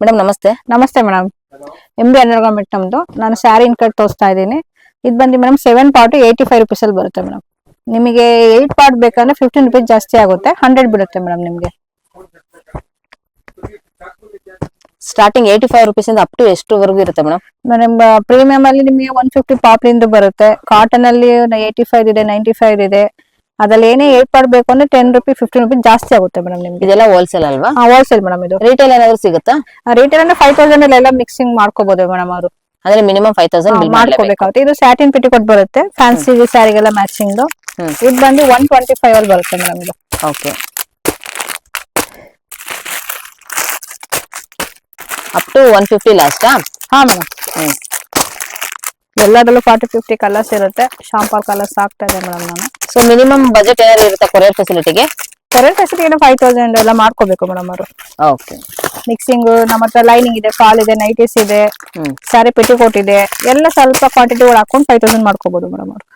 Madam ನಮಸ್ತೆ. ನಮಸ್ತೆ madam. MB ಅಂಡರ್ಗಾರ್ಮೆಂಟ್ ನಮ್ದು. ನಾನು ಸ್ಯಾರಿ ಇನ್ ಕಟ್ ತೋರಿಸ್ತಾ ಇದ್ದೀನಿ. ಇದು ಬಂದು ಮೇಡಮ್ 7 ಪಾರ್ಟ್ 85 rupees ಅಲ್ಲಿ ಬರುತ್ತೆ ಮೇಡಮ್. ನಿಮಗೆ 8 ಪಾರ್ಟ್ ಬೇಕಂದ್ರೆ 15 rupees ಜಾಸ್ತಿ ಆಗುತ್ತೆ. 100 ಬಿಡುತ್ತೆ ಮೇಡಮ್ ನಿಮಗೆ. ಸ್ಟಾರ್ಟಿಂಗ್ 85 rupees ಇಂದ ಅಪ್ ಟು ಎಷ್ಟುವರೆಗೂ ಇರುತ್ತೆ ಮೇಡಮ್? ಮೇಡಮ್ ಪ್ರೀಮಿಯಂ ಅಲ್ಲಿ ನಿಮಗೆ 150 ಪಾಪ್ಲಿಂದ ಬರುತ್ತೆ. ಕಾಟನ್ ಅಲ್ಲಿ 85 ಇದೆ, 95 ಇದೆ. ಅದ್ರಲ್ಲಿ ಏನೇ 8 ಪಾರ್ಟ್ ಬೇಕು ಅಂದ್ರೆ 10 rupees 15 rupees ಜಾಸ್ತಿ ಆಗುತ್ತೆ ಮೇಡಮ್ ನಿಮ್ಗೆ. ಇದೆಲ್ಲ ಹೋಲ್ಸೇಲ್ ಅಲ್ವಾ? ಹೋಲ್ಸೇಲ್ ಮೇಡಮ್ ಇದು. ರಿಟೇಲ್ ಏನಾದ್ರು ಸಿಗುತ್ತಾ? ರಿಟೇಲ್ ಅಂದ್ರೆ 5000 ಎಲ್ಲ ಮಿಕ್ಸಿಂಗ್ ಮಾಡ್ಕೋಬಹುದು ಮೇಡಮ್ ಅವರು. ಅಂದ್ರೆ ಮಿನಿಮಮ್ 5000 ಬಿಲ್ ಮಾಡ್ಕೋಬೇಕಾಗುತ್ತೆ. ಇದು ಸ್ಯಾಟಿನ್ ಪೆಟಿಕೋಟ್ ಬರುತ್ತೆ, ಫ್ಯಾನ್ಸಿ ಸ್ಯಾರಿಗೆಲ್ಲ ಮ್ಯಾಚಿಂಗ್. ಇದು ಬಂದು 125 ಅಲ್ಲಿ ಬರುತ್ತೆ ಮೇಡಮ್ ಇದು. ಓಕೆ. ಅಪ್ ಟು 150 ಲಾಸ್ಟಾ? ಹಾ ಮೇಡಮ್. ಎಲ್ಲದರಲ್ಲೂ 40-50 ಕಲರ್ಸ್ ಇರುತ್ತೆ. ಶಾಂಪಲ್ ಕಲರ್ಸ್ ಆಗ್ತಾ ಇದೆ ಮೇಡಮ್ ನಾನು. ಸೊ ಮಿನಿಮಮ್ ಬಜೆಟ್ ಏನಾದ್ರು ಇರುತ್ತೆ ಕೊರಿಯರ್ ಫೆಸಿಲಿಟಿಗೆ? ಕೊರಿಯರ್ ಫೆಸಿಲಿಟಿ 5000 ಎಲ್ಲ ಮಾಡ್ಕೋಬೇಕು ಮೇಡಮ್ ಅವರು. ಓಕೆ. ಮಿಕ್ಸಿಂಗ್ ನಮ್ಮ ಹತ್ರ ಲೈನಿಂಗ್ ಇದೆ, ಫಾಲ್ ಇದೆ, ನೈಟೀಸ್ ಇದೆ, ಸ್ಯಾರಿ ಪೆಟಿಕೋಟ್ ಇದೆ. ಎಲ್ಲ ಸ್ವಲ್ಪ ಕ್ವಾಂಟಿಟಿ ಹಾಕೊಂಡು 5000 ಮಾಡ್ಕೋಬಹುದು ಮೇಡಮ್ ಅವರು.